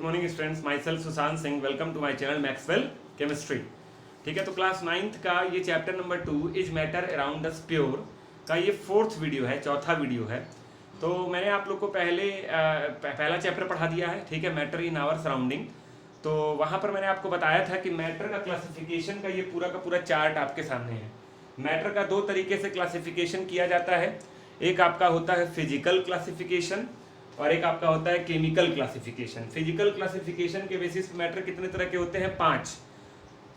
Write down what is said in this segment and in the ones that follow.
Morning students, myself Sushant Singh. Welcome to my channel Maxwell chemistry. ठीक है, तो class 9th का ये chapter number 2 is matter around us pure का ये 4th वीडियो है, चौथा वीडियो है। तो मैंने आप लोग को पहला चैप्टर पढ़ा दिया है, ठीक है, मैटर इन आवर सराउंडिंग। तो वहाँ पर मैंने आपको बताया था कि मैटर का क्लासिफिकेशन का ये पूरा का पूरा चार्ट आपके सामने है। मैटर का दो तरीके से क्लासिफिकेशन किया जाता है। एक आपका होता है फिजिकल क्लासिफिकेशन और एक आपका होता है केमिकल क्लासिफिकेशन। फिजिकल क्लासिफिकेशन के बेसिस पे मैटर कितने तरह के होते हैं? 5।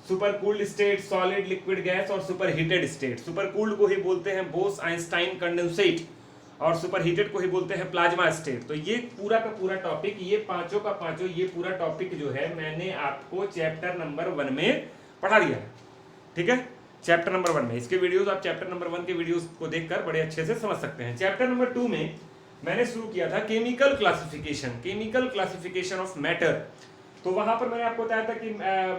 Super cooled state, solid, liquid, gas और super heated state. Super cooled को ही बोलते हैं बोस आइंस्टाइन कंडेंसेट और सुपर हीटेड को ही बोलते हैं प्लाज्मा स्टेट। तो ये पूरा का पूरा टॉपिक, ये पांचों का पांचों, ये पूरा टॉपिक जो है मैंने आपको चैप्टर नंबर 1 में पढ़ा दिया है। ठीक है, चैप्टर नंबर 1 में इसके वीडियोस आप चैप्टर नंबर 1 के वीडियोस को देखकर बड़े अच्छे से समझ सकते हैं। चैप्टर नंबर 2 में मैंने शुरू किया था chemical classification, chemical classification of matter. तो वहां पर मैंने आपको बताया था कि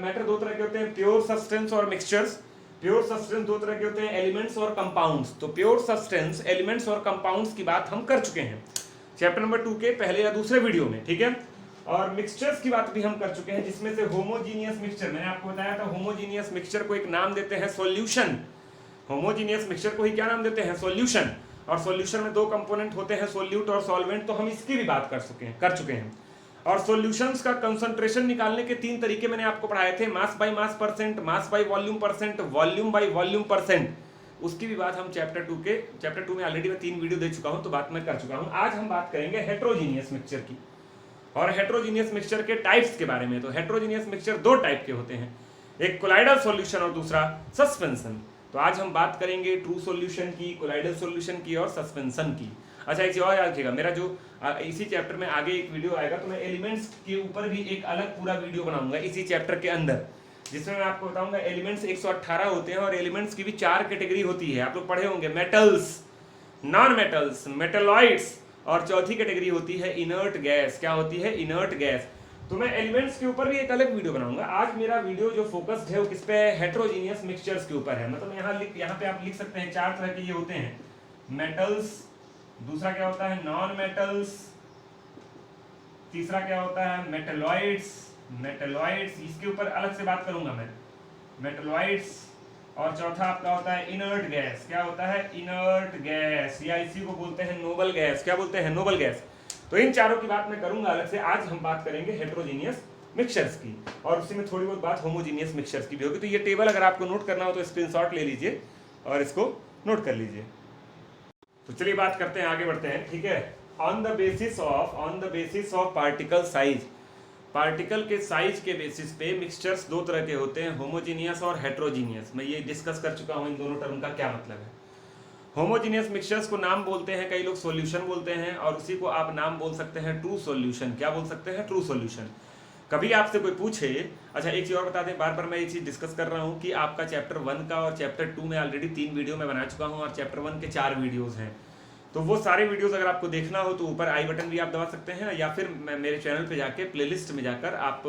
मैटर दो तरह के होते हैं, प्योर सब्सटेंस और मिक्सचर्स। प्योर सब्सटेंस दो तरह के होते हैं, एलिमेंट्स और कंपाउंड्स। तो प्योर सब्सटेंस, एलिमेंट्स और कंपाउंड्स की बात हम कर चुके हैं चैप्टर नंबर 2 के पहले या दूसरे वीडियो में, ठीक है। और मिक्सचर्स की बात भी हम कर चुके हैं, जिसमें से होमोजीनियस मिक्सचर, मैंने आपको बताया था होमोजीनियस मिक्सचर को एक नाम देते हैं सॉल्यूशन। होमोजीनियस मिक्सचर को ही क्या नाम देते हैं? सॉल्यूशन। और सॉल्यूशन में दो कंपोनेंट होते हैं, सोल्यूट और सॉल्वेंट। तो हम इसकी भी बात कर चुके हैं। और सॉल्यूशंस का कंसंट्रेशन निकालने के 3 तरीके मैंने आपको पढ़ाए थे, mass by mass percent, mass by volume percent, volume by volume percent. उसकी भी बात हम चैप्टर 2 में ऑलरेडी मैं 3 वीडियो दे चुका हूं, तो बात मैं कर चुका हूं। आज हम बात करेंगे हेट्रोजीनियस मिक्सचर की और हेट्रोजीनियस मिक्सचर के टाइप्स के बारे में। तो हेट्रोजीनियस मिक्सचर 2 टाइप के होते हैं, एक कोलाइडल सॉल्यूशन और दूसरा सस्पेंशन। तो आज हम बात करेंगे ट्रू सॉल्यूशन की, कोलाइडल सॉल्यूशन की और सस्पेंशन की। अच्छा, एक चीज और याद रखिएगा, मेरा जो इसी चैप्टर में आगे एक वीडियो आएगा, तो मैं एलिमेंट्स के ऊपर भी एक अलग पूरा वीडियो बनाऊंगा इसी चैप्टर के अंदर, जिसमें मैं आपको बताऊंगा एलिमेंट्स 118 होते हैं और एलिमेंट्स की भी 4 कैटेगरी होती है। आप लोग पढ़े होंगे, मेटल्स, नॉन मेटल्स, मेटेलॉइड्स, और चौथी कैटेगरी होती है इनर्ट गैस। क्या होती है? Inert gas. तो मैं एलिमेंट्स के ऊपर भी एक अलग वीडियो बनाऊंगा। आज मेरा वीडियो जो फोकस्ड है वो किस पे है? हेट्रोजीनियस मिक्सचर्स के ऊपर है। मतलब यहाँ पे आप लिख सकते हैं 4 तरह के ये होते हैं, मेटल्स, दूसरा क्या होता है नॉन मेटल्स, तीसरा क्या होता है मेटेलॉइड्स, इसके ऊपर अलग से बात करूंगा मैं, मेटेलॉइड्स, और चौथा आपका होता है इनर्ट गैस। क्या होता है? इनर्ट गैस, या इसी को बोलते हैं नोबल गैस। क्या बोलते हैं? Noble gas. तो इन चारों की बात मैं करूंगा अलग से। आज हम बात करेंगे हेट्रोजीनियस मिक्सचर्स की और उसी में थोड़ी बहुत बात होमोजीनियस मिक्सचर्स की भी होगी। तो ये टेबल अगर आपको नोट करना हो तो स्क्रीनशॉट ले लीजिए और इसको नोट कर लीजिए। तो चलिए बात करते हैं, आगे बढ़ते हैं, ठीक है। On the basis of particle size, particle के साइज के बेसिस पे मिक्सचर्स 2 तरह के होते हैं, होमोजीनियस और हेट्रोजीनियस। मैं ये डिस्कस कर चुका हूं इन दोनों टर्म का क्या मतलब है। होमोजीनियस मिक्सचर्स को नाम बोलते हैं कई लोग सॉल्यूशन बोलते हैं, और उसी को आप नाम बोल सकते हैं ट्रू सॉल्यूशन। क्या बोल सकते हैं? True solution. कभी आपसे कोई पूछे, अच्छा एक चीज और बता दें, बार बार मैं ये चीज डिस्कस कर रहा हूँ कि आपका चैप्टर 1 का और चैप्टर 2 में ऑलरेडी 3 वीडियो मैं बना चुका हूँ और चैप्टर 1 के 4 वीडियोज हैं। तो वो सारे वीडियोस अगर आपको देखना हो तो ऊपर आई बटन भी आप दबा सकते हैं, या फिर मेरे चैनल पे जाके प्लेलिस्ट में जाकर आप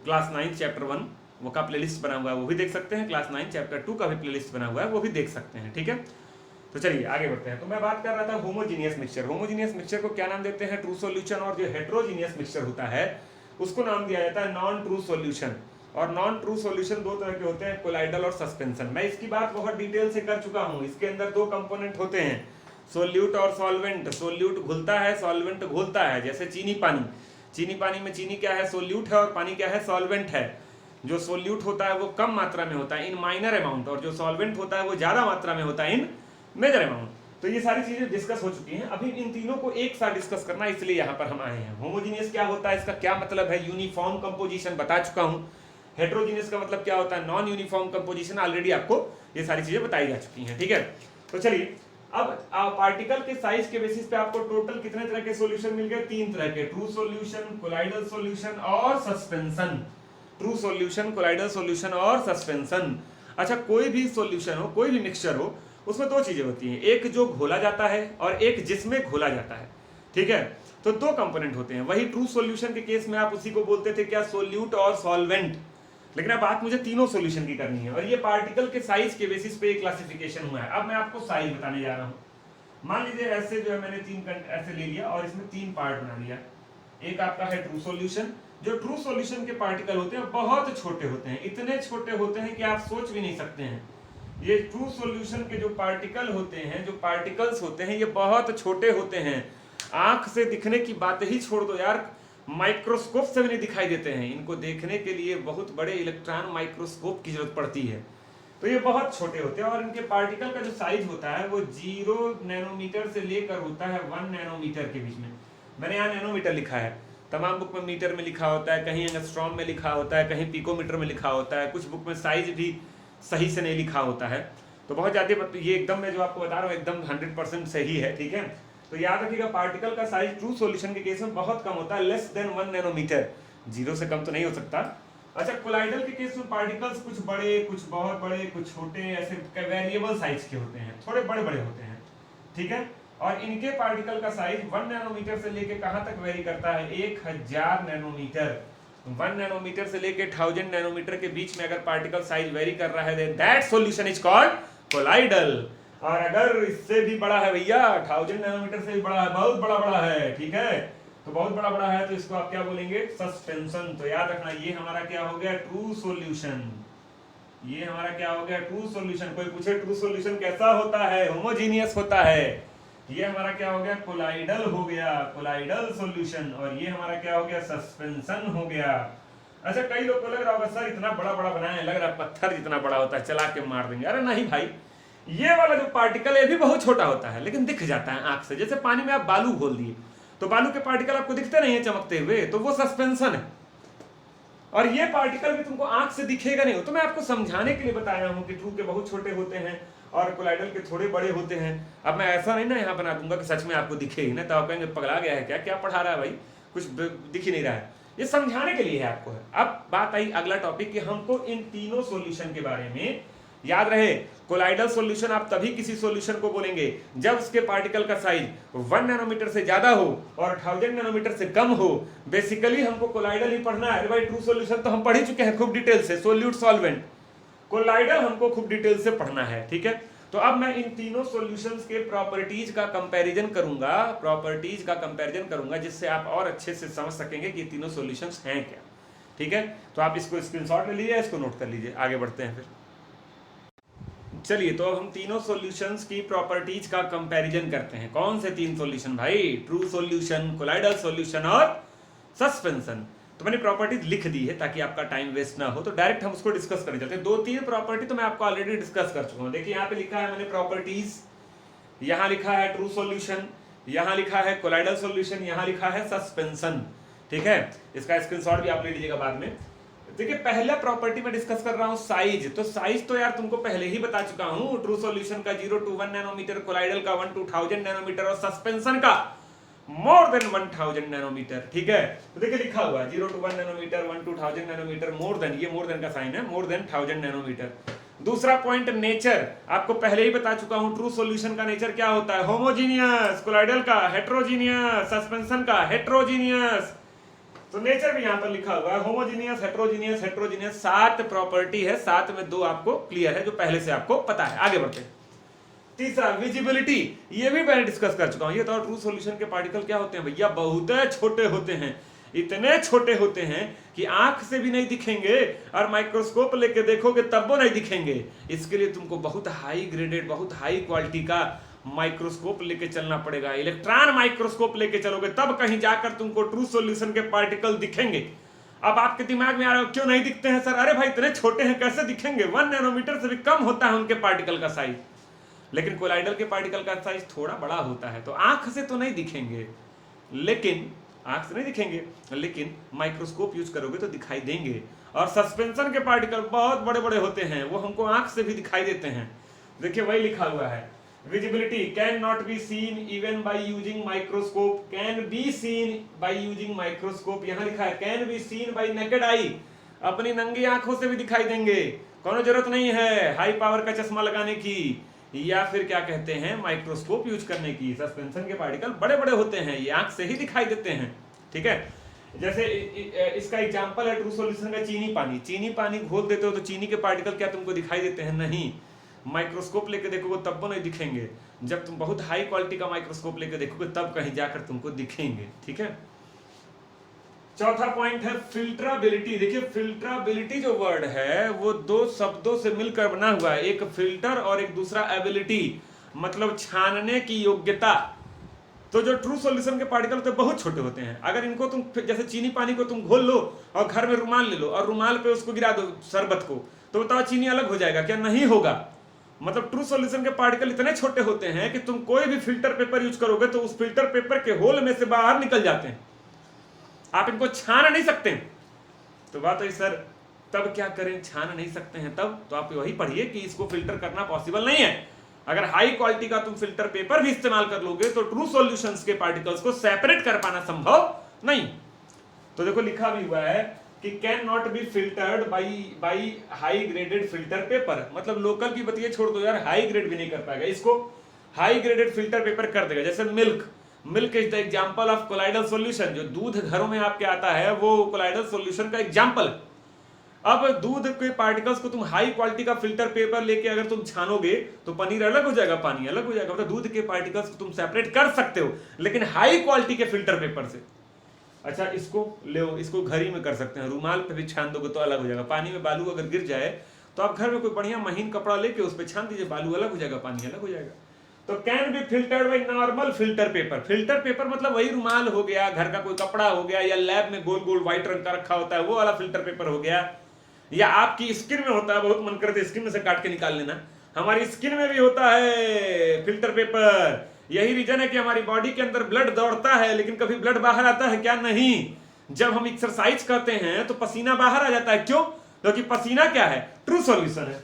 क्लास 9 चैप्टर 1 वो का प्लेलिस्ट बना हुआ है वो भी देख सकते हैं, क्लास 9 चैप्टर 2 का भी प्लेलिस्ट बना हुआ है वो भी देख सकते हैं, ठीक है। तो चलिए आगे बढ़ते हैं। तो मैं बात कर रहा था होमोजीनियस मिक्सचर। होमोजीनियस मिक्सचर को क्या नाम देते हैं? True solution. और जो हेट्रोजीनियस मिक्सचर होता है उसको नाम दिया जाता है नॉन ट्रू सॉल्यूशन। और नॉन ट्रू सॉल्यूशन 2 तरह के होते हैं, कोलाइडल और सस्पेंशन। मैं इसकी बात बहुत डिटेल से कर चुका हूँ। इसके अंदर 2 कंपोनेंट होते हैं, सोल्यूट और सॉल्वेंट। सोल्यूट घुलता है, सॉल्वेंट घुलता है। जैसे चीनी पानी, चीनी पानी में चीनी क्या है? सोल्यूट है, और पानी क्या है? सॉल्वेंट है। जो सोल्यूट होता है वो कम मात्रा में होता है, इन माइनर अमाउंट, और जो सॉल्वेंट होता है वो ज्यादा मात्रा में होता है, इन मेजर अमाउंट। तो ये सारी चीजें डिस्कस हो चुकी हैं। अभी इन तीनों को एक साथ डिस्कस करना, इसलिए यहाँ पर हम आए हैं। होमोजीनियस क्या होता है, इसका क्या मतलब है? यूनिफॉर्म कंपोजिशन बता चुका हूँ। हेट्रोजीनियस का मतलब क्या होता है? Non uniform composition. ऑलरेडी आपको ये सारी चीजें बताई जा चुकी हैं, ठीक है। तो चलिए, अब पार्टिकल के साइज के बेसिस पे आपको टोटल कितने तरह के सॉल्यूशन मिल गए? 3 तरह के, ट्रू सॉल्यूशन, कोलाइडल सॉल्यूशन और suspension. True solution, colloidal solution और सस्पेंशन। अच्छा, कोई भी सॉल्यूशन हो, कोई भी मिक्सचर हो, उसमें 2 चीजें होती हैं, एक जो घोला जाता है और एक जिसमें घोला जाता है, ठीक है। तो 2 कंपोनेंट होते हैं। वही ट्रू सॉल्यूशन के केस में आप उसी को बोलते थे क्या? सोल्यूट और सॉल्वेंट। लेकिन अब बात मुझे तीनों सॉल्यूशन की करनी है, और ये पार्टिकल के साइज के बेसिस पे क्लासिफिकेशन हुआ है। अब मैं आपको साइज बताने जा रहा हूं। मान लीजिए ऐसे जो है मैंने 3 ऐसे ले लिया और इसमें 3 पार्ट बना लिया। एक आपका है ट्रू सॉल्यूशन, जो ट्रू सॉल्यूशन के पार्टिकल होते हैं बहुत छोटे होते हैं, इतने छोटे होते हैं कि आप सोच भी नहीं सकते हैं। ये ट्रू सॉल्यूशन के जो पार्टिकल होते हैं, जो पार्टिकल्स होते हैं, ये बहुत छोटे होते हैं। आंख से दिखने की बात ही छोड़ दो यार, माइक्रोस्कोप से भी नहीं दिखाई देते हैं। इनको देखने के लिए बहुत बड़े इलेक्ट्रॉन माइक्रोस्कोप की जरूरत पड़ती है। तो ये बहुत छोटे होते हैं और इनके पार्टिकल का जो साइज होता है वो 0 नैनोमीटर से लेकर होता है 1 नैनोमीटर के बीच में। मैंने यहाँ नैनोमीटर लिखा है, तमाम बुक में मीटर में लिखा होता है, कहीं एंगस्ट्रॉम में लिखा होता है, कहीं पिकोमीटर में लिखा होता है, कुछ बुक में साइज भी सही से नहीं लिखा होता है। तो बहुत ज़्यादा ये एकदम मैं जो आपको बता रहा हूँ एकदम 100% सही है, ठीक है। तो याद रखिएगा पार्टिकल का साइज ट्रू सॉल्यूशन के केस में बहुत कम होता है, लेस देन 1 नैनोमीटर, 0 से कम तो नहीं हो सकता। अच्छा, कोलाइडल के केस में पार्टिकल्स कुछ बड़े, कुछ बहुत बड़े, कुछ छोटे, ऐसे वेरिएबल साइज के होते हैं, थोड़े बड़े बड़े होते हैं, ठीक है। और इनके पार्टिकल का साइज 1 नैनोमीटर से लेके कहां तक वेरी करता है, 1000 नैनोमीटर। 1 नैनोमीटर से लेके 1000 नैनोमीटर के बीच में अगर पार्टिकल साइज वेरी कर रहा है, that solution is called colloidal. और अगर इससे भी बड़ा है भैया, 1000 नैनोमीटर से भी बड़ा है, बहुत बड़ा बड़ा है, ठीक है, तो बहुत बड़ा बड़ा है, तो इसको आप क्या बोलेंगे, सस्पेंशन। तो याद रखना ये हमारा क्या हो गया, ट्रू सॉल्यूशन। ये हमारा क्या हो गया, ट्रू सॉल्यूशन। कोई पूछे ट्रू सॉल्यूशन कैसा होता है, होमोजीनियस होता है, ये हमारा क्या हो गया, कोलाइडल हो गया, कोलाइडल सॉल्यूशन। और ये हमारा क्या हो गया, सस्पेंशन हो गया। अच्छा, कई लोग को लग रहा होगा सर इतना बड़ा बड़ा बनाए, लग रहा है पत्थर जितना बड़ा होता है, चला के मार देंगे। अरे नहीं भाई, ये वाला जो पार्टिकल है भी बहुत छोटा होता है, लेकिन दिख जाता है आंख से। जैसे पानी में आप बालू घोल दिए तो बालू के पार्टिकल आपको दिखते नहीं है चमकते हुए, तो वो सस्पेंशन है। और ये पार्टिकल भी तुमको आंख से दिखेगा नहीं, तो मैं आपको समझाने के लिए बताया हूं कि ट्रू के बहुत छोटे होते हैं और कोलाइडल के थोड़े बड़े होते हैं। अब मैं ऐसा नहीं ना यहाँ बना दूंगा कि सच में आपको दिखे ही ना, तो आप कहेंगे पगला गया है क्या, क्या पढ़ा रहा है भाई, कुछ दिख ही नहीं रहा है। ये समझाने के लिए है आपको है। अब बात आई अगला टॉपिक कि हमको इन तीनों सॉल्यूशन के बारे में याद रहे। कोलाइडल सॉल्यूशन आप तभी किसी सॉल्यूशन को बोलेंगे जब उसके पार्टिकल का साइज 1 नैनोमीटर से ज्यादा हो और 1000 नैनोमीटर से कम हो। बेसिकली हमको कोलाइडल ही पढ़ना है। भाई ट्रू सॉल्यूशन तो हम पढ़ ही चुके हैं खूब डिटेल से, सोल्यूट सॉल्वेंट। कोलाइडल हमको खूब डिटेल से पढ़ना है, ठीक है। तो अब मैं इन तीनों सॉल्यूशंस के प्रॉपर्टीज का कंपैरिजन करूंगा, जिससे आप और अच्छे से समझ सकेंगे कि तीनों सॉल्यूशंस हैं क्या, ठीक है। तो आप इसको स्क्रीनशॉट ले लीजिए, इसको नोट कर लीजिए, आगे बढ़ते हैं फिर। चलिए, तो अब हम तीनों सॉल्यूशंस की प्रॉपर्टीज का कंपैरिजन करते हैं। कौन से 3 सॉल्यूशन भाई, ट्रू सॉल्यूशन, कोलाइडल सॉल्यूशन और सस्पेंशन। तो मैंने प्रॉपर्टीज लिख दी है ताकि आपका टाइम वेस्ट ना हो, तो डायरेक्ट हम उसको डिस्कस करने चलते हैं। 2-3 प्रॉपर्टी तो मैं आपको ऑलरेडी डिस्कस कर चुका हूं। देखिए यहाँ पे लिखा है मैंने प्रॉपर्टीज, यहाँ लिखा है ट्रू सॉल्यूशन, यहाँ लिखा है कोलाइडल सॉल्यूशन, यहाँ लिखा है सस्पेंशन, ठीक है। इसका स्क्रीनशॉट भी आप ले लीजिएगा बाद में। देखिए पहला प्रॉपर्टी में डिस्कस कर रहा हूं साइज। तो साइज तो यार तुमको पहले ही बता चुका हूं, ट्रू सॉल्यूशन का 0 to 1 नैनोमीटर, कोलाइडल का 1 to 1000 नैनोमीटर और सस्पेंशन का मोर देन 1000 नैनोमीटर, ठीक है। तो देखिए लिखा हुआ है 0 to 1 nanometre, 1 to 1000 nanometre, more than, ये मोर देन का साइन है, मोर देन 1000 नैनोमीटर। दूसरा पॉइंट नेचर, आपको पहले ही बता चुका हूं ट्रू सॉल्यूशन का नेचर क्या होता है, होमोजीनियस, कोलाइडल का हेटेरोजीनियस, सस्पेंशन का हेटेरोजीनियस। तो नेचर भी यहां पर लिखा हुआ है, होमोजीनियस, हेटेरोजीनियस, हेटेरोजीनियस। 7 प्रॉपर्टी है, 7 में 2 आपको क्लियर है जो पहले से आपको पता है। आगे बढ़ते हैं। तीसरा विजिबिलिटी, ये भी मैंने डिस्कस कर चुका हूं। ये तो ट्रू सॉल्यूशन के पार्टिकल क्या होते हैं भैया, बहुत छोटे होते हैं, इतने छोटे होते हैं कि आंख से भी नहीं दिखेंगे और माइक्रोस्कोप लेके देखोगे तब वो नहीं दिखेंगे। इसके लिए तुमको बहुत हाई ग्रेडेड, बहुत हाई क्वालिटी का माइक्रोस्कोप लेके चलना पड़ेगा। इलेक्ट्रॉन माइक्रोस्कोप लेके चलोगे तब कहीं जाकर तुमको ट्रू सॉल्यूशन के पार्टिकल दिखेंगे। अब आपके दिमाग में आ रहा है क्यों नहीं दिखते हैं सर, अरे भाई इतने छोटे हैं कैसे दिखेंगे, 1 नैनोमीटर से भी कम होता है उनके पार्टिकल का साइज। लेकिन कोलाइडल के पार्टिकल का साइज थोड़ा बड़ा होता है, तो आंख से तो नहीं दिखेंगे, लेकिन आंख से नहीं दिखेंगे, लेकिन माइक्रोस्कोप यूज करोगे तो दिखाई देंगे। और सस्पेंशन के पार्टिकल बहुत बड़े बड़े होते हैं, वो हमको आंख से भी दिखाई देते हैं। देखिए वही लिखा हुआ है, visibility cannot be seen even by using microscope, can be seen by using microscope। यहाँ लिखा है can be seen by naked eye, अपनी नंगी आंखों से भी दिखाई देंगे, कोनो जरूरत नहीं है हाई पावर का चश्मा लगाने की या फिर क्या कहते हैं माइक्रोस्कोप यूज करने की। सस्पेंशन के पार्टिकल बड़े बड़े होते हैं, ये आंख से ही दिखाई देते हैं, ठीक है। जैसे इसका एग्जांपल है ट्रू सॉल्यूशन का चीनी पानी। चीनी पानी घोल देते हो तो चीनी के पार्टिकल क्या तुमको दिखाई देते हैं, नहीं। माइक्रोस्कोप लेके देखोगे तब वो नहीं दिखेंगे, जब तुम बहुत हाई क्वालिटी का माइक्रोस्कोप लेके देखोगे तब कहीं जाकर तुमको दिखेंगे, ठीक है। चौथा पॉइंट है फिल्टराबिलिटी। देखिए फिल्टराबिलिटी जो वर्ड है वो दो शब्दों से मिलकर बना हुआ है, एक फिल्टर और एक दूसरा एबिलिटी, मतलब छानने की योग्यता। तो जो ट्रू सॉल्यूशन के पार्टिकल होते हैं बहुत छोटे होते हैं, अगर इनको तुम जैसे चीनी पानी को तुम घोल लो और घर में रुमाल ले लो और रुमाल पे उसको गिरा दो शरबत को, तो बताओ चीनी अलग हो जाएगा क्या? नहीं होगा। मतलब ट्रू सॉल्यूशन के पार्टिकल इतने छोटे होते हैं कि तुम कोई भी फिल्टर पेपर यूज करोगे तो उस फिल्टर पेपर के होल में से बाहर निकल जाते हैं, आप इनको छान नहीं सकते। तो बात है सर तब क्या करें, छान नहीं सकते हैं तब, तो आप वही पढ़िए कि इसको फिल्टर करना पॉसिबल नहीं है। अगर हाई क्वालिटी का तुम फिल्टर पेपर भी इस्तेमाल कर लोगे तो ट्रू सॉल्यूशंस के पार्टिकल्स को सेपरेट कर पाना संभव नहीं। तो देखो लिखा भी हुआ है कि can not be filtered by high graded filter paper, मतलब लोकल की बतिये छोड़ दो यार, हाई ग्रेड भी नहीं कर पाएगा इसको, हाई ग्रेडेड फिल्टर पेपर कर देगा। जैसे milk is the example of colloidal solution, जो दूध घरों में आपके आता है वो कोलाइडल सॉल्यूशन का एग्जांपल। अब दूध के पार्टिकल्स को तुम हाई क्वालिटी का फिल्टर पेपर लेके अगर तुम छानोगे तो पनीर अलग हो जाएगा, पानी अलग हो जाएगा, मतलब दूध के पार्टिकल्स को तुम सेपरेट कर सकते हो लेकिन हाई क्वालिटी के फिल्टर पेपर से। अच्छा इसको ले, इसको घर ही में कर सकते हैं, रूमाल पे भी छान दोगे तो अलग हो जाएगा। पानी में बालू अगर गिर जाए तो आप घर में कोई बढ़िया महीन कपड़ा लेके उस पर छान दीजिए, बालू अलग हो जाएगा, पानी अलग हो जाएगा। तो can be filtered by normal filter paper. Filter paper मतलब वही रूमाल हो गया, घर का कोई कपड़ा हो गया, या लैब में गोल गोल व्हाइट रंग का रखा होता है वो वाला फिल्टर पेपर हो गया, या आपकी स्किन में होता है, बहुत मन करते स्किन में से काट के निकाल लेना, हमारी स्किन में भी होता है फिल्टर पेपर। यही रीजन है कि हमारी बॉडी के अंदर ब्लड दौड़ता है लेकिन कभी ब्लड बाहर आता है क्या? नहीं। जब हम एक्सरसाइज करते हैं तो पसीना बाहर आ जाता है, क्यों? क्योंकि पसीना क्या है? ट्रू सॉल्यूशन है।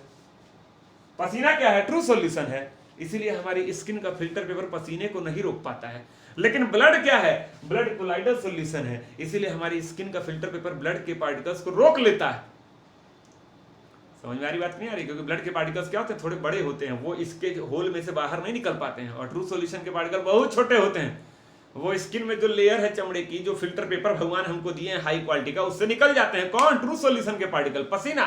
पसीना क्या है? ट्रू सॉल्यूशन है। इसीलिए हमारी स्किन का फिल्टर पेपर पसीने को नहीं रोक पाता है। लेकिन ब्लड क्या है? ब्लड कोलाइडल सॉल्यूशन है, इसीलिए हमारी स्किन का फिल्टर पेपर ब्लड के पार्टिकल्स को रोक लेता है। समझ में आ रही बात नहीं आ रही? क्योंकि ब्लड के पार्टिकल्स क्या होते हैं? थोड़े बड़े होते हैं, वो इसके होल में से बाहर नहीं निकल पाते हैं, और ट्रू सॉल्यूशन के पार्टिकल बहुत छोटे होते हैं, वो स्किन में जो लेयर है चमड़े की, जो फिल्टर पेपर भगवान हमको दिए हैं हाई क्वालिटी का, उससे निकल जाते हैं। कौन? ट्रू सॉल्यूशन के पार्टिकल, पसीना।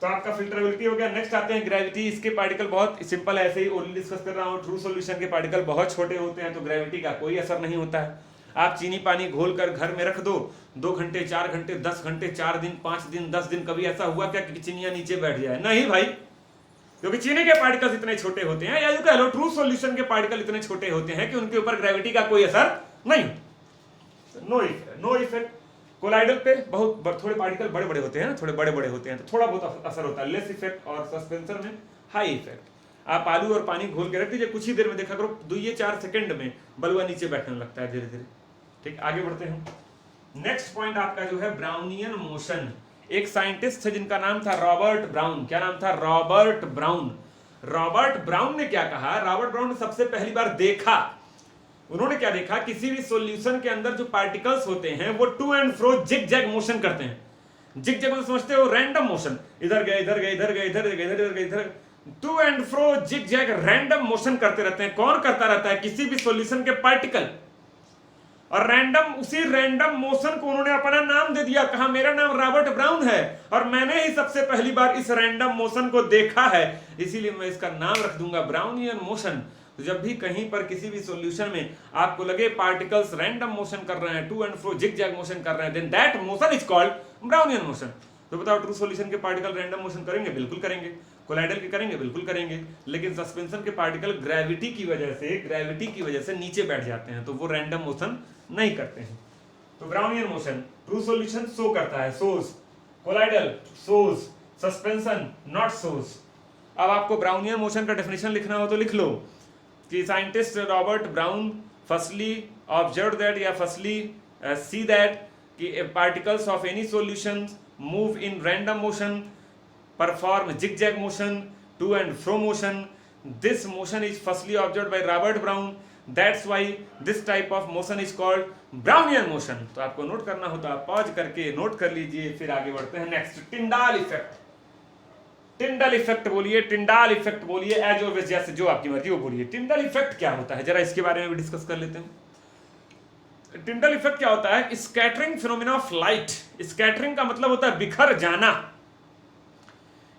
तो आपका फिल्टरेबिलिटी हो गया। नेक्स्ट आते हैं ग्रेविटी। इसके पार्टिकल बहुत सिंपल है, ऐसे ही ओनली डिस्कस कर रहा हूं। ट्रू सॉल्यूशन के पार्टिकल बहुत छोटे होते हैं तो ग्रेविटी का कोई असर नहीं होता है। आप चीनी पानी घोल कर घर में रख दो, 2 घंटे 4 घंटे 10 घंटे 4 दिन 5 दिन 10 दिन, कभी ऐसा हुआ क्या कि चीनियां नीचे बैठ जाए? नहीं भाई, क्योंकि चीनी के पार्टिकल्स इतने छोटे होते हैं, या यूं कह लो ट्रू सॉल्यूशन के पार्टिकल इतने छोटे होते हैं कि उनके ऊपर ग्रेविटी का कोई असर नहीं। No effect. कोलाइडल पे बहुत थोड़े पार्टिकल बड़े बड़े होते हैं ना, थोड़े बड़े बड़े होते हैं तो थोड़ा बहुत असर होता है, लेस इफेक्ट। और सस्पेंसर में हाई इफेक्ट। आप आलू और पानी घोल के रख दीजिए, कुछ ही देर में देखा करो 2 या 4 सेकंड में बलुआ नीचे बैठने लगता है धीरे धीरे। ठीक, आगे बढ़ते हैं। नेक्स्ट पॉइंट आपका जो है ब्राउनियन मोशन। एक साइंटिस्ट थे जिनका नाम था रॉबर्ट ब्राउन। क्या नाम था? Robert brown. रॉबर्ट ब्राउन ने क्या कहा? रॉबर्ट ब्राउन ने सबसे पहली बार देखा, उन्होंने क्या देखा? किसी भी सॉल्यूशन के अंदर जो पार्टिकल्स होते हैं वो to and fro zig zag motion करते हैं। जिग जैग समझते हो? रैंडम मोशन, इधर गए इधर गए इधर गए इधर गए इधर गए इधर, to and fro zig zag random motion करते रहते हैं। कौन करता रहता है? किसी भी सॉल्यूशन के पार्टिकल। और रैंडम, उसी रैंडम मोशन को उन्होंने अपना नाम दे दिया, कहा मेरा नाम रॉबर्ट ब्राउन है और मैंने ही सबसे पहली बार इस रैंडम मोशन को देखा है, इसीलिए मैं इसका नाम रख दूंगा ब्राउनियन मोशन। तो जब भी कहीं पर किसी भी सॉल्यूशन में आपको लगे पार्टिकल्स रैंडम मोशन कर रहे हैं, to and fro zig zag motion कर रहे हैं, then that motion is called Brownian motion. तो बताओ ट्रू सॉल्यूशन के पार्टिकल रैंडम मोशन करेंगे? बिल्कुल करेंगे। कोलाइडल के करेंगे? बिल्कुल करेंगे। लेकिन सस्पेंशन के पार्टिकल ग्रेविटी की वजह से नीचे बैठ जाते हैं तो वो रैंडम मोशन नहीं करते हैं। तो Brownian motion true solution show करता है, सोज। कोलाइडल सोज, सस्पेंशन नॉट सोज। अब आपको ब्राउनियन मोशन का डेफिनेशन लिखना हो तो लिख लो कि scientist Robert brown firstly observe that, या फर्स्टली सी दैट कि particles of any solution move in random motion, perform zigzag motion, to and fro motion. This motion is firstly observed by Robert Brown. That's why this type of motion is called Brownian motion. तो आपको note करना होता है, pause करके note कर लीजिए, फिर आगे बढ़ते हैं। Next, Tyndall effect. Tyndall effect बोलिए, टिंडाल इफेक्ट बोलिए, एज ऑलवेज जैसे जो आपकी मर्जी वो बोलिए। टिंडल इफेक्ट क्या होता है, जरा इसके बारे में भी डिस्कस कर लेते हैं। टिंडल इफेक्ट क्या होता है? Scattering phenomena of light. Scattering का मतलब होता है बिखर जाना।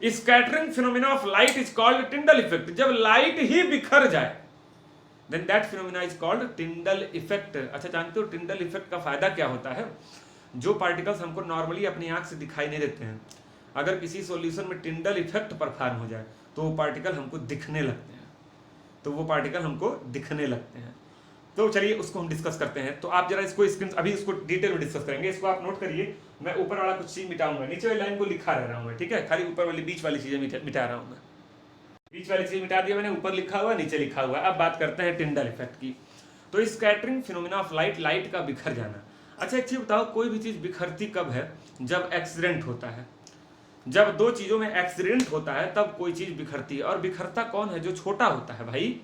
Scattering phenomena of light is called Tyndall effect. जब लाइट ही बिखर जाए, then that phenomena is called Tyndall effect. अच्छा, जानते हो टिंडल इफेक्ट का फायदा क्या होता है? जो पार्टिकल्स हमको नॉर्मली अपनी आंख से दिखाई नहीं देते हैं, अगर किसी सॉल्यूशन में टिंडल इफेक्ट परफॉर्म हो जाए तो वो पार्टिकल हमको दिखने लगते हैं, तो वो पार्टिकल हमको दिखने लगते हैं। तो चलिए उसको हम डिस्कस करते हैं। तो आप जरा इसको स्क्रीन, अभी इसको डिटेल में डिस्कस करेंगे। इसको आप नोट करिए, मैं ऊपर वाला कुछ चीज मिटाऊंगा, नीचे वाली लाइन को लिखा रह रहा हूँ मैं, ठीक है? खाली ऊपर वाली बीच वाली चीजें मिटा रहा हूँ मैं। बीच वाली चीज मिटा दिया मैंने, ऊपर लिखा हुआ नीचे लिखा हुआ। अब बात करते हैं टिंडल इफेक्ट की। तो scattering phenomena of light, light का बिखर जाना। अच्छा एक चीज बताओ, कोई भी चीज बिखरती कब है? जब एक्सीडेंट होता है। जब दो चीजों में एक्सीडेंट होता है तब कोई चीज बिखरती है। और बिखरता कौन है? जो छोटा होता है भाई,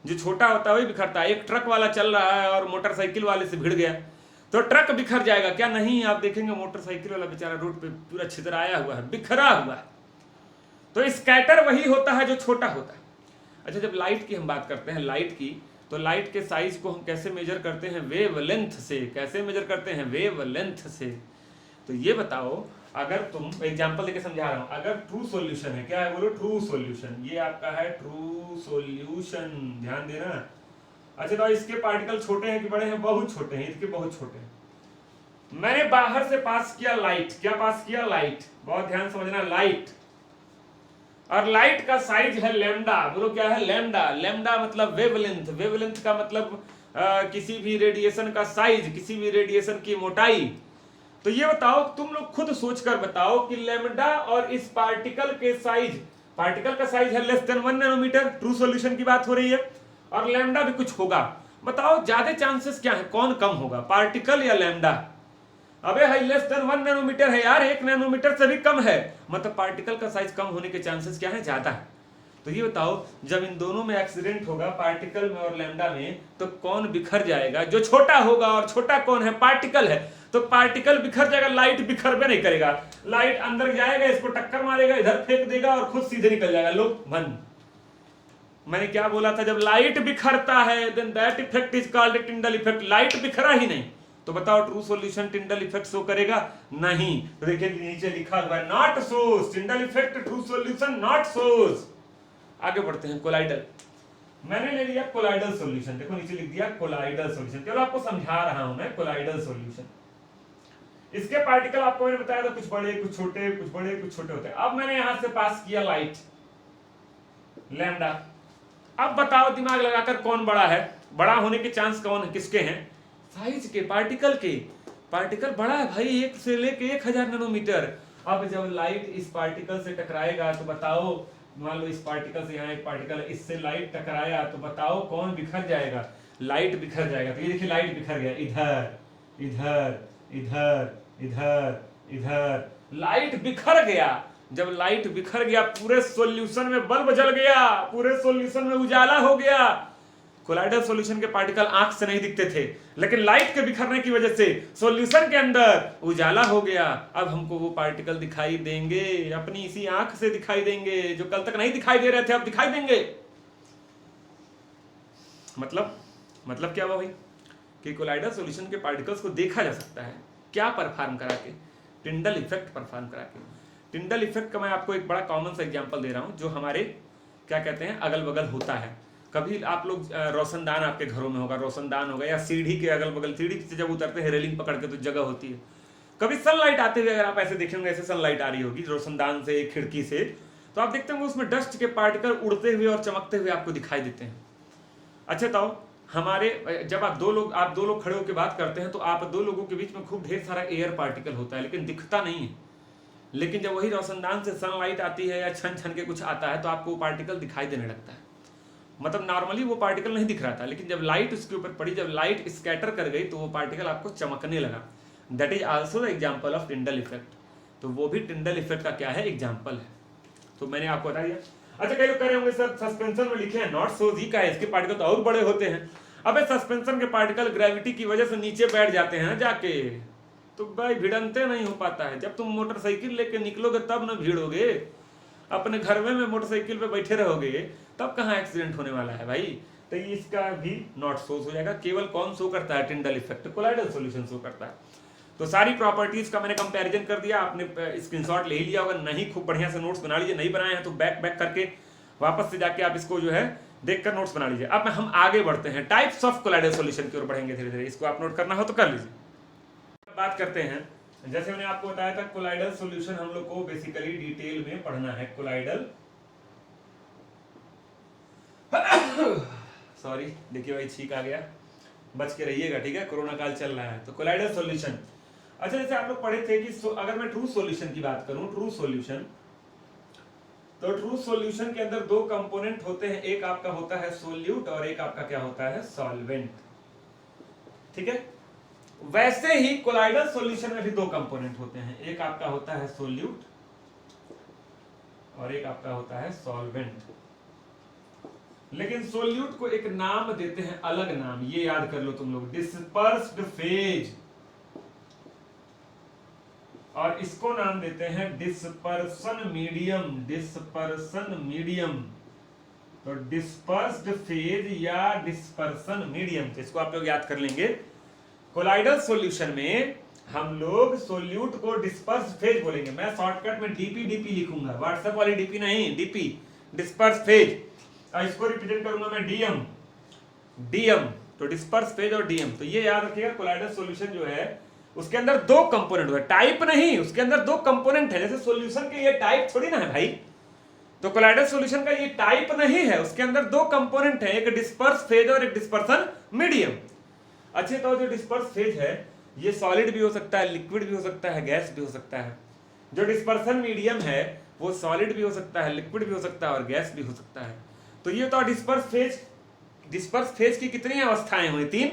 जो छोटा होता है वही बिखरता है। एक ट्रक वाला चल रहा है और मोटरसाइकिल वाले से भिड़ गया तो ट्रक बिखर जाएगा क्या? नहीं, आप देखेंगे मोटरसाइकिल वाला बेचारा रोड पे पूरा छितराया हुआ है, बिखरा हुआ है। तो स्कैटर वही होता है जो छोटा होता है। अच्छा, जब लाइट की हम बात करते हैं, लाइट की, तो लाइट के साइज को हम कैसे मेजर करते हैं? वेवलेंथ से। कैसे मेजर करते हैं? वेवलेंथ से। तो ये बताओ, अगर तुम एग्जांपल देके समझा रहा हूं, अगर ट्रू सॉल्यूशन है, क्या है बोलो? True solution. ये आपका है ट्रू सॉल्यूशन, ध्यान देना। अच्छा, तो इसके पार्टिकल छोटे हैं कि बड़े हैं? बहुत छोटे हैं, इसके बहुत छोटे हैं। मैंने बाहर से पास किया लाइट। क्या पास किया? लाइट। बहुत ध्यान समझना, लाइट। और लाइट का साइज है लैम्डा। बोलो क्या है? लैम्डा। लैम्डा मतलब वेवलेंथ। वेवलेंथ का मतलब किसी भी रेडिएशन का साइज, किसी भी रेडिएशन की मोटाई। तो ये बताओ, तुम लोग खुद सोचकर बताओ कि लैम्डा और इस पार्टिकल के साइज, पार्टिकल का साइज है less than 1 nanometer, true solution की बात हो रही है, और लैम्डा भी कुछ होगा। बताओ ज्यादा चांसेस क्या है, कौन कम होगा, पार्टिकल या लैम्डा? अबे भाई लेस देन 1 नैनोमीटर है यार, 1 नैनोमीटर से भी कम है, मतलब पार्टिकल का साइज कम होने के चांसेस क्या है? ज्यादा है। तो ये बताओ, जब इन दोनों में एक्सीडेंट होगा, पार्टिकल में और लैम्डा में, तो कौन बिखर जाएगा? जो छोटा होगा। और छोटा कौन है? पार्टिकल है। तो पार्टिकल बिखर जाएगा, लाइट बिखर नहीं करेगा। लाइट अंदर जाएगा, इसको टक्कर मारेगा, इधर फेंक देगा और खुद सीधे निकल जाएगा। लो मन, मैंने क्या बोला था? जब लाइट बिखरता है then that effect is called Tyndall effect. Light बिखरा ही नहीं, तो बताओ true solution Tyndall effect show करेगा? नहीं। तो देखिए नीचे लिखा हुआ है not shows, Tyndall effect true solution not shows. आगे बढ़ते हैं, कोलाइडल। मैंने ले लिया कोलाइडल सॉल्यूशन, देखो नीचे लिख दिया कोलाइडल सॉल्यूशन। चलो आपको समझा रहा हूं मैं कोलाइडल सॉल्यूशन। इसके पार्टिकल आपको मैंने बताया था, कुछ बड़े कुछ छोटे, कुछ बड़े कुछ छोटे होते हैं। अब मैंने यहां से पास किया लाइट, लैम्डा। अब बताओ दिमाग लगाकर कौन बड़ा है? बड़ा होने के चांस कौन है, किसके हैं? साइज के, पार्टिकल के। पार्टिकल बड़ा है भाई, 1 से लेके 1000 नैनोमीटर। अब जब लाइट इस पार्टिकल से टकराएगा तो बताओ, मान लो इस पार्टिकल से यहाँ एक पार्टिकल, इससे लाइट टकराया तो बताओ कौन बिखर जाएगा? लाइट बिखर जाएगा। तो ये देखिए लाइट बिखर गया, इधर इधर इधर इधर इधर, लाइट बिखर गया। जब लाइट बिखर गया, पूरे सॉल्यूशन में बल्ब जल गया, पूरे सॉल्यूशन में उजाला हो गया। कोलाइडल सॉल्यूशन के पार्टिकल आंख से नहीं दिखते थे, लेकिन लाइट के बिखरने की वजह से सॉल्यूशन के अंदर उजाला हो गया। अब हमको वो पार्टिकल दिखाई देंगे, अपनी इसी आंख से दिखाई देंगे, जो कल तक नहीं दिखाई दे रहे थे अब दिखाई देंगे। मतलब क्या हुआ भाई? कि कोलाइडल सॉल्यूशन के पार्टिकल्स को देखा जा सकता है। क्या परफॉर्म करा के? टिंडल इफेक्ट परफॉर्म करा के। टिंडल इफेक्ट का मैं आपको एक बड़ा कॉमन सा एग्जांपल दे रहा हूं, जो हमारे क्या कहते हैं अगल बगल होता है। कभी आप लोग रोशनदान आपके घरों में होगा, रोशनदान होगा, या सीढ़ी के अगल बगल, सीढ़ी से जब उतरते हैं रेलिंग पकड़ के तो जगह होती है, कभी सनलाइट आते हुए अगर आप ऐसे देखेंगे, ऐसे सनलाइट आ रही होगी रोशनदान से, खिड़की से, तो आप देखते होंगे उसमें डस्ट के पार्टिकल उड़ते हुए और चमकते हुए आपको दिखाई देते हैं। अच्छा, तो हमारे जब आप दो लोग खड़े होकर बात करते हैं तो आप दो लोगों के बीच में खूब ढेर सारा एयर पार्टिकल होता है, लेकिन दिखता नहीं है। लेकिन जब वही रोशनदान से सनलाइट आती है या छन छन के कुछ आता है तो आपको वो पार्टिकल दिखाई देने लगता है। मतलब नॉर्मली वो पार्टिकल नहीं दिख रहा था, लेकिन जब लाइट उसके ऊपर पड़ी, जब लाइट स्कैटर कर गई तो वो पार्टिकल आपको चमकने लगा। That is also the example of Tyndall effect. तो वो भी टिंडल इफेक्ट का क्या है? एग्जांपल है। तो मैंने आपको बता दिया। अच्छा, कई लोग कह रहे होंगे सर सस्पेंशन में लिखे हैं नॉट सो, ही का है, इसके पार्टिकल तो और बड़े होते हैं। अबे सस्पेंशन के पार्टिकल ग्रेविटी की वजह से नीचे बैठ जाते हैं जाके, तो भाई भिड़ंते नहीं हो पाता है। जब तुम मोटरसाइकिल लेके निकलोगे तब ना भिड़ोगे, अपने घर में मोटरसाइकिल पे बैठे रहोगे तब कहाँ एक्सीडेंट होने वाला है भाई। तो इसका भी नॉट शोज हो जाएगा। केवल कौन शो करता है? Tyndall effect, colloidal solution show करता है। तो सारी प्रॉपर्टीज का मैंने कंपैरिजन कर दिया, आपने स्क्रीनशॉट ले लिया होगा, नहीं खूब बढ़िया से नोट्स बना लीजिए, नहीं बनाए हैं तो बैक करके वापस से जाके आप इसको जो है देखकर नोट्स बना लीजिए। अब हम आगे बढ़ते हैं, टाइप्स ऑफ कोलाइडल सॉल्यूशन की ओर बढ़ेंगे धीरे धीरे। इसको आप नोट करना हो तो कर लीजिए। बात करते हैं, जैसे मैंने आपको बताया था कोलाइडल सॉल्यूशन हम लोग को बेसिकली डिटेल में पढ़ना है। कोलाइडल सॉरी देखिए भाई छींक आ गया, बच के रहिएगा, ठीक है, कोरोना काल चल रहा है। तो कोलाइडल सॉल्यूशन, अच्छा जैसे आप लोग पढ़े थे कि अगर मैं ट्रू सॉल्यूशन की बात करूं, ट्रू सॉल्यूशन, तो ट्रू सॉल्यूशन के अंदर दो कंपोनेंट होते हैं, एक आपका होता है सोल्यूट और एक आपका क्या होता है सॉल्वेंट, ठीक है। वैसे ही कोलाइडल सॉल्यूशन में भी दो कंपोनेंट होते हैं, एक आपका होता है सोल्यूट और एक आपका होता है सॉल्वेंट। लेकिन सोल्यूट को एक नाम देते हैं, अलग नाम, ये याद कर लो तुम लोग, डिस्पर्स्ड फेज, और इसको नाम देते हैं डिस्पर्सन मीडियम। डिस्पर्सन मीडियम, तो डिस्पर्स्ड फेज या डिस्पर्सन मीडियम, तो इसको आप लोग याद कर लेंगे। कोलाइडल सॉल्यूशन में हम लोग सोल्यूट को डिस्पर्स्ड फेज बोलेंगे। मैं शॉर्टकट में डीपी लिखूंगा, व्हाट्सएप वाली डीपी नहीं, डीपी डिस्पर्स्ड फेज, और इसको रिप्रेजेंट करूंगा मैं डीएम, तो डिस्पर्स फेज और डीएम। तो ये याद रखिएगा, कोलाइडल सॉल्यूशन जो है उसके अंदर दो कंपोनेंट होते हैं, टाइप नहीं, उसके अंदर दो कंपोनेंट है। जैसे सॉल्यूशन के ये टाइप थोड़ी ना है भाई, तो कोलाइडल सॉल्यूशन का ये टाइप नहीं है, उसके अंदर दो कंपोनेंट है, एक डिस्पर्स फेज और एक डिस्पर्सन मीडियम। अच्छे, तो जो डिस्पर्स फेज है ये सॉलिड भी हो सकता है, लिक्विड भी हो सकता है, गैस भी हो सकता है। जो डिस्पर्सन मीडियम है वो सॉलिड भी हो सकता है, लिक्विड भी हो सकता है और गैस भी हो सकता है। तो ये तो डिस्पर्स फेज, डिस्पर्स फेज की कितनी अवस्थाएं हुई? 3।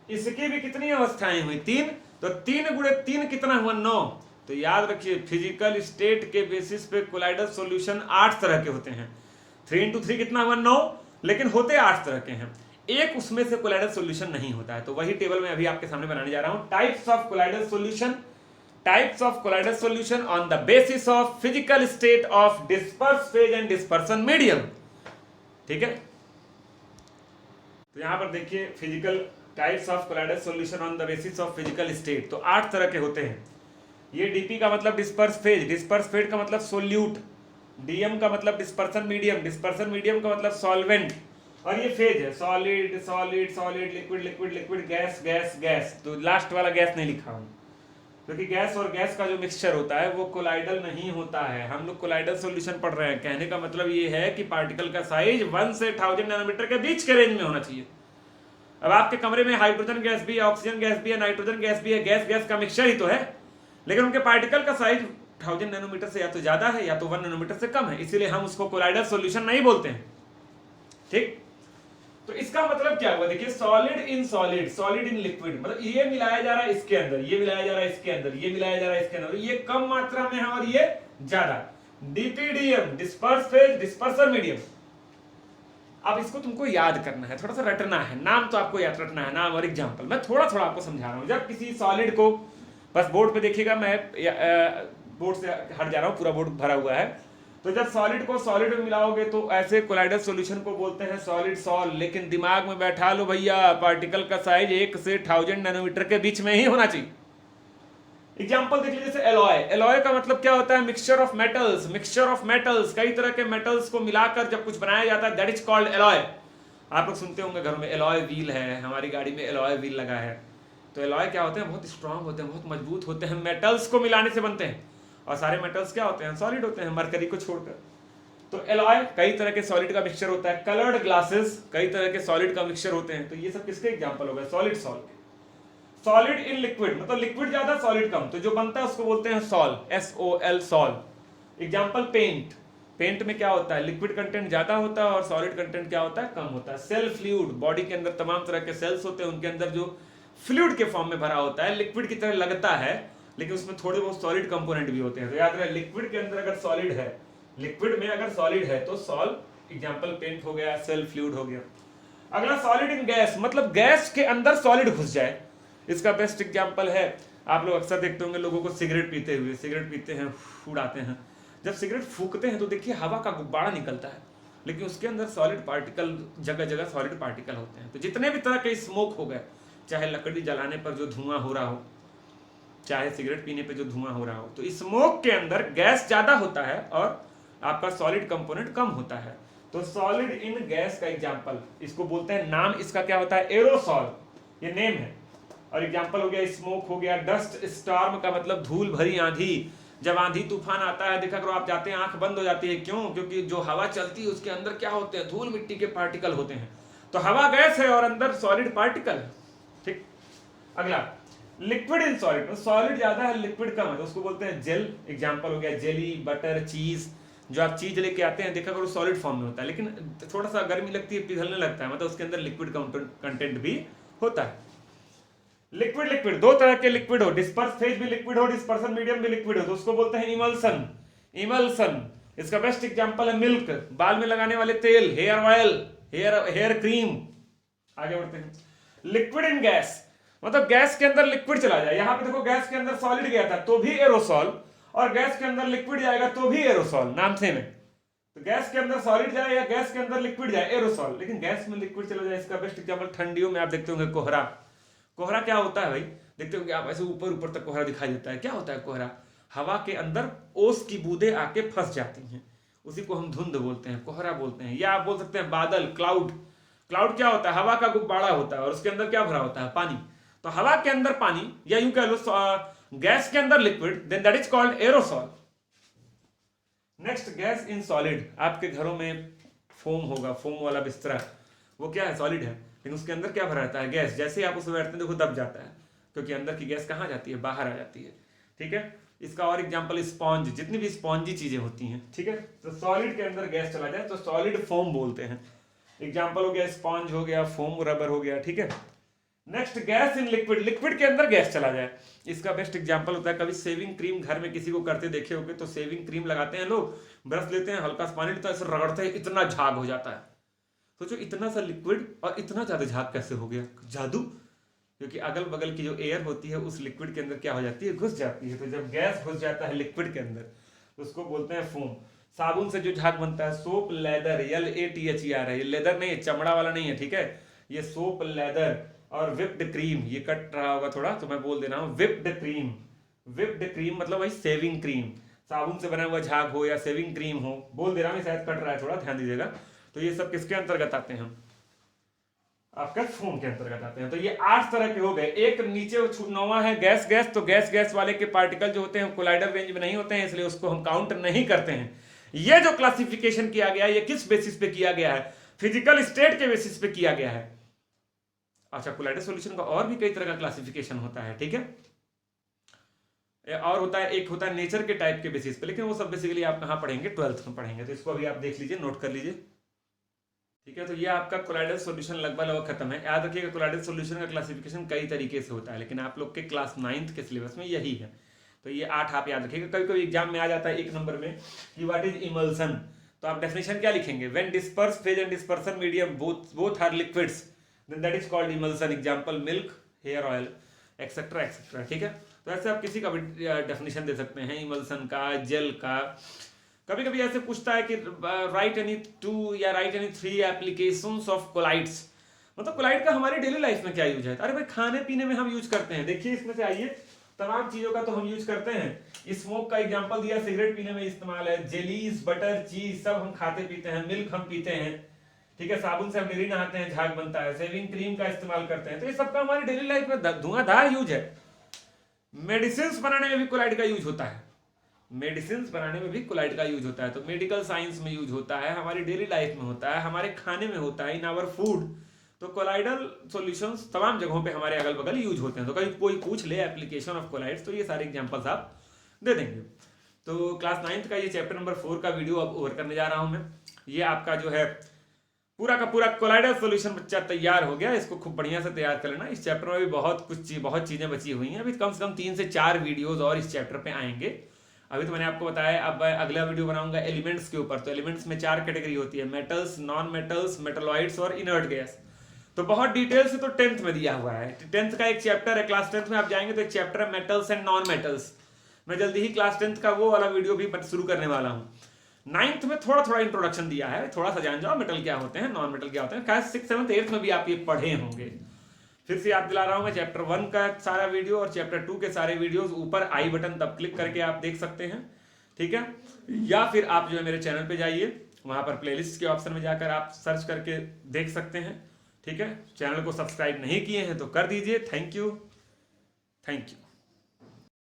इसकी भी कितनी अवस्थाएं हुई? 3। तो 3 गुणे 3 कितना हुआ? 9। तो याद रखिए फिजिकल स्टेट के बेसिस पे कोलाइडल सॉल्यूशन 8 तरह के होते हैं। 3 इंटू 3 कितना हुआ? 9, लेकिन होते 8 तरह के हैं। एक उसमें से कोलाइडल सॉल्यूशन नहीं होता है, तो वही टेबल में अभी आपके सामने बनाने जा रहा हूं। Types of colloidal solution, types of colloidal solution on the basis of physical state of disperse phase and dispersion medium, ठीक है। तो यहां पर देखिए physical types of colloidal solution on the basis of physical state, तो 8 तरह के होते हैं। ये डीपी का मतलब डिस्पर्स फेज, डिस्पर्स फेज का मतलब सोल्यूट, डीएम का मतलब डिस्पर्सन मीडियम, डिस्पर्सन मीडियम का मतलब सॉल्वेंट, और ये फेज है solid solid solid, liquid liquid liquid, gas gas gas. तो लास्ट वाला गैस नहीं लिखा हूं, क्योंकि गैस और गैस का जो मिक्सचर होता है वो कोलाइडल नहीं होता है। हम लोग कोलाइडल सॉल्यूशन पढ़ रहे हैं, कहने का मतलब ये है कि पार्टिकल का साइज 1 से 1000 नैनोमीटर के बीच के रेंज में होना चाहिए। अब आपके कमरे में हाइड्रोजन गैस भी है, ऑक्सीजन गैस भी है, नाइट्रोजन गैस भी है, गैस गैस का मिक्सचर ही तो है, लेकिन उनके पार्टिकल का साइज 1000 नैनोमीटर से या तो ज्यादा है या तो 1 नैनोमीटर से कम है, इसीलिए हम उसको कोलाइडल सॉल्यूशन नहीं बोलते हैं, ठीक। तो इसका मतलब क्या हुआ? देखिए solid in solid, solid in liquid, मतलब ये मिलाया जा रहा है इसके अंदर, ये मिलाया जा रहा है इसके अंदर, ये मिलाया जा रहा है इसके अंदर, ये कम मात्रा में है और ये ज्यादा। डीपीडीएम, डिस्पर्स फेज, डिस्पर्सन मीडियम। अब इसको तुमको याद करना है, थोड़ा सा रटना है, नाम तो आपको याद रखना है, नाम और एग्जांपल। मैं थोड़ा थोड़ा आपको समझा रहा हूं। जब किसी सॉलिड को, बस बोर्ड पे देखिएगा, मैं बोर्ड से हट जा रहा हूं, पूरा बोर्ड भरा हुआ है। तो जब सॉलिड को सॉलिड में मिलाओगे तो ऐसे कोलाइडल सॉल्यूशन को बोलते हैं सॉलिड सॉल। लेकिन दिमाग में बैठा लो भैया, पार्टिकल का साइज 1 से 1000 नैनोमीटर के बीच में ही होना चाहिए। एग्जांपल देख लीजिए, जैसे एलॉय, एलॉय का मतलब क्या होता है? Mixture of metals, mixture of metals, कई तरह के मेटल्स को मिलाकर जब कुछ बनाया जाता है, दैट इज कॉल्ड एलॉय। आप लोग सुनते होंगे घरों में एलॉय व्हील है, हमारी गाड़ी में एलॉय व्हील लगा है। तो एलॉय क्या होते हैं? बहुत स्ट्रांग होते हैं, बहुत मजबूत होते हैं, मेटल्स को मिलाने से बनते हैं, और सारे मेटल्स क्या होते हैं? सॉलिड होते हैं, मरकरी को छोड़कर। तो एलॉय कई तरह के सॉलिड का मिक्सचर होता है। कलर्ड ग्लासेस कई तरह के सॉलिड का मिक्सचर होते हैं। तो ये सब किसके एग्जांपल हो गए? सॉलिड सॉल के। सॉलिड इन लिक्विड, मतलब लिक्विड ज्यादा सॉलिड कम, तो जो बनता है उसको बोलते हैं sol, SOL sol. Example paint, paint में क्या होता है? लिक्विड कंटेंट ज्यादा होता है और सॉलिड कंटेंट क्या होता है? कम होता है। सेल फ्लूइड, बॉडी के अंदर तमाम तरह के सेल्स होते हैं, उनके अंदर जो फ्लूइड के फॉर्म में भरा होता है, लिक्विड की तरह लगता है, लेकिन उसमें थोड़े बहुत सॉलिड कंपोनेंट भी होते हैं। तो याद रहे, लिक्विड के अंदर अगर सॉलिड है, लिक्विड में अगर सॉलिड है तो सॉल, एग्जांपल पेंट हो गया, सेल फ्लूइड हो गया। अगला सॉलिड इन गैस, मतलब गैस के अंदर सॉलिड घुस जाए। इसका बेस्ट एग्जांपल है, आप लोग अक्सर देखते होंगे लोगों को सिगरेट पीते हुए, सिगरेट पीते हैं, उड़ाते हैं। जब सिगरेट फूकते हैं तो देखिए हवा का गुब्बारा निकलता है, लेकिन उसके अंदर सॉलिड पार्टिकल, जगह जगह सॉलिड पार्टिकल होते हैं। तो जितने भी तरह के स्मोक हो गए, चाहे लकड़ी जलाने पर जो धुआं हो रहा हो, चाहे सिगरेट पीने पर जो धुआं हो रहा हो, तो स्मोक के अंदर गैस ज्यादा होता है और आपका सॉलिड कंपोनेंट कम होता है। तो सॉलिड इन गैस का एग्जांपल इसको बोलते हैं, नाम इसका क्या होता है, एरोसॉल, ये नेम है। और एग्जांपल हो गया स्मोक, हो गया डस्ट स्टॉर्म का मतलब धूल भरी आंधी। जब आंधी तूफान आता है, देखा करो आप जाते हैं आंख बंद हो जाती है, क्यों? क्योंकि जो हवा चलती है उसके अंदर क्या होते हैं, धूल मिट्टी के पार्टिकल होते हैं। तो हवा गैस है और अंदर सॉलिड पार्टिकल है। ठीक, अगला लिक्विड इन सॉलिड, सॉलिड ज्यादा है लिक्विड कम है, तो उसको बोलते हैं जेल। एग्जांपल हो गया जेली, बटर, चीज। जो आप चीज लेके आते हैं देखा करो सॉलिड फॉर्म में होता है, लेकिन थोड़ा सा गर्मी लगती है पिघलने लगता है, मतलब उसके अंदर लिक्विड कंटेंट भी होता है। लिक्विड लिक्विड दो तरह के लिक्विड हो, डिस्पर्स फेज भी लिक्विड हो, डिस्पर्सन मीडियम भी लिक्विड हो, तो उसको बोलते हैं इमल्सन। इमल्सन, इसका बेस्ट एग्जांपल है मिल्क, बाल में लगाने वाले तेल, हेयर ऑयल, हेयर क्रीम। आगे बढ़ते हैं। लिक्विड इन गैस, मतलब गैस के अंदर लिक्विड चला जाए। यहां पे देखो गैस के अंदर सॉलिड गया था तो भी एरोसॉल, और गैस के अंदर लिक्विड जाएगा तो भी एरोसॉल, नाम सेम है। तो गैस के अंदर सॉलिड जाए या गैस के अंदर लिक्विड जाए, एरोसॉल। लेकिन गैस में लिक्विड चला जाए, इसका बेस्ट एग्जांपल ठंडियों में आप देखते होंगे कोहरा। कोहरा क्या होता है भाई, देखते होंगे आप, ऐसे ऊपर ऊपर तक कोहरा दिखाई देता है। क्या होता है कोहरा? हवा के अंदर ओस की बूंदें आके फंस जाती हैं, उसी को हम धुंध बोलते हैं, कोहरा बोलते हैं। या आप बोल सकते हैं बादल, क्लाउड। क्लाउड क्या होता है? हवा का गुब्बारा होता है और उसके अंदर क्या भरा होता है? पानी। तो हवा के अंदर पानी, या यूं कह लो गैस के अंदर liquid, then that is called aerosol. Next, gas in solid. आपके घरों में फोम होगा, फोम वाला बिस्तरा, वो क्या है? सॉलिड है, लेकिन उसके अंदर क्या भरा रहता है? गैस। जैसे ही आप उसमें बैठते हैं देखो दब जाता है, क्योंकि अंदर की गैस कहाँ जाती है? बाहर आ जाती है। ठीक है, इसका और एग्जांपल स्पॉन्ज, जितनी भी स्पॉन्जी चीजें होती हैं। ठीक है, तो सॉलिड के अंदर गैस चला जाए तो सॉलिड फोम बोलते हैं। एग्जांपल हो गया स्पॉन्ज हो गया, फोम रबर हो गया। ठीक है, next, gas in liquid. Liquid के अंदर गैस चला जाए, इसका बेस्ट एग्जांपल होता है, कभी शेविंग क्रीम घर में किसी को करते देखे होगे, तो शेविंग क्रीम लगाते हैं लोग, ब्रश लेते हैं, हल्का सा पानी लेते हैं, ऐसे रगड़ते हैं, इतना झाग हो जाता है। सोचो इतना सा लिक्विड और इतना ज्यादा झाग कैसे हो गया? जादू। क्योंकि अगल बगल की जो एयर होती है उस लिक्विड के अंदर क्या हो जाती है? घुस जाती है। तो जब गैस घुस जाता है लिक्विड के अंदर तो उसको बोलते हैं फोम। साबुन से जो झाग बनता है, सोप, लेदर, LATHER है, ये लेदर नहीं है, चमड़ा वाला नहीं है। ठीक है, ये सोप, लेदर और विप्ड क्रीम, ये कट रहा होगा थोड़ा तो मैं बोल दे रहा हूं, विप्ड क्रीम। विप्ड क्रीम मतलब वही सेविंग क्रीम, साबुन से बना हुआ झाग हो या सेविंग क्रीम हो, बोल दे रहा हूं, शायद कट रहा है थोड़ा, ध्यान दीजिएगा। तो ये सब किसके अंतर्गत आते हैं? आपका फोम के अंतर्गत आते हैं। तो ये 8 तरह के हो गए। एक नीचे 9वां है गैस। गैस तो गैस वाले के पार्टिकल जो होते हैं कोलाइडर रेंज में नहीं होते हैं, इसलिए उसको हम काउंट नहीं करते हैं। ये जो क्लासिफिकेशन किया गया है ये किस बेसिस पे किया गया है? फिजिकल स्टेट के बेसिस पे किया गया है। अच्छा, कोलाइडर सॉल्यूशन का और भी कई तरह का क्लासिफिकेशन होता है। ठीक है, और होता है, एक होता है नेचर के टाइप के बेसिस पे, लेकिन वो सब बेसिकली आप कहां पढ़ेंगे? 12th में पढ़ेंगे। तो इसको अभी आप देख लीजिए, नोट कर लीजिए। ठीक है, तो ये आपका कोलाइडल सॉल्यूशन लगभग खत्म है। याद रखिएगा कोलाइडल सॉल्यूशन का क्लासिफिकेशन कई तरीके से होता है, लेकिन आप लोग के क्लास 9th के सिलेबस में यही है। तो ये 8 आप याद रखिएगा। कभी कभी एग्जाम में आ जाता है 1 नंबर में कि व्हाट इज इमल्सन, तो आप डेफिनेशन क्या लिखेंगे? When disperse phase and dispersion medium both are liquids then that is called emulsion. Example milk, hair oil, etcetera etcetera. ठीक है, तो ऐसे आप किसी का भी डेफिनेशन दे सकते हैं, इमल्सन का, जेल का। कभी कभी ऐसे पूछता है कि राइट एनी 2 या right any 3 applications of colloids, मतलब कोलाइड का हमारी डेली लाइफ में क्या यूज है? अरे भाई खाने पीने में हम यूज करते हैं। देखिए इसमें से आइए, तमाम चीजों का तो हम यूज करते हैं। स्मोक का एग्जांपल दिया, सिगरेट पीने में इस्तेमाल है। जेलीज, बटर, चीज सब हम खाते पीते हैं। मिल्क हम पीते हैं। ठीक है, साबुन से हम डेली नहाते हैं, झाग बनता है। सेविंग क्रीम का इस्तेमाल करते हैं। तो ये सबका हमारी डेली लाइफ में धुआंधार यूज है। मेडिसिन बनाने में भी कोलाइड का यूज होता है। मेडिसिन बनाने में भी कोलाइड का यूज होता है। तो मेडिकल साइंस में यूज होता है, हमारी डेली लाइफ में होता है, हमारे खाने में होता है, इन आवर फूड। तो कोलाइडल सॉल्यूशंस तमाम जगहों पे हमारे अगल बगल यूज होते हैं। तो कभी कोई पूछ ले एप्लीकेशन ऑफ कोलाइड्स, तो ये सारे एग्जांपल्स आप दे देंगे। तो क्लास 9th का ये चैप्टर नंबर 4 का वीडियो अब ओवर करने जा रहा हूं मैं। ये आपका जो है पूरा का पूरा कोलाइडल सॉल्यूशन बच्चा तैयार हो गया। इसको खूब बढ़िया से तैयार कर लेना। इस चैप्टर में भी बहुत चीजें बची हुई हैं। अभी कम से कम 3 से 4 वीडियोज और इस चैप्टर पे आएंगे। अभी तो मैंने आपको बताया, अब अगला वीडियो बनाऊंगा एलिमेंट्स के ऊपर। तो एलिमेंट्स में 4 कैटेगरी होती है, मेटल्स, नॉन मेटल्स, मेटलॉइड्स और इनर्ट गैस। तो बहुत डिटेल से तो 10th में दिया हुआ है। 10th का एक चैप्टर है, क्लास 10th में आप जाएंगे तो एक चैप्टर है मेटल्स एंड नॉन मेटल्स। मैं जल्दी ही क्लास 10th का वो वाला वीडियो भी शुरू करने वाला हूँ। 9th में थोड़ा थोड़ा इंट्रोडक्शन दिया है, थोड़ा सा जान जाओ मेटल क्या होते हैं, नॉन मेटल क्या होते हैं। क्लास 6, 7, 8 में भी आप ये पढ़े होंगे। फिर से याद दिला रहा हूं मैं, चैप्टर 1 का सारा वीडियो और चैप्टर 2 के सारे वीडियोस ऊपर आई बटन तब क्लिक करके आप देख सकते हैं। ठीक है। या फिर आप जो है मेरे चैनल पे जाइए, वहाँ पर प्लेलिस्ट के ऑप्शन में जाकर आप सर्च करके देख सकते हैं। ठीक है, चैनल को सब्सक्राइब नहीं किए हैं तो कर दीजिए। Thank you.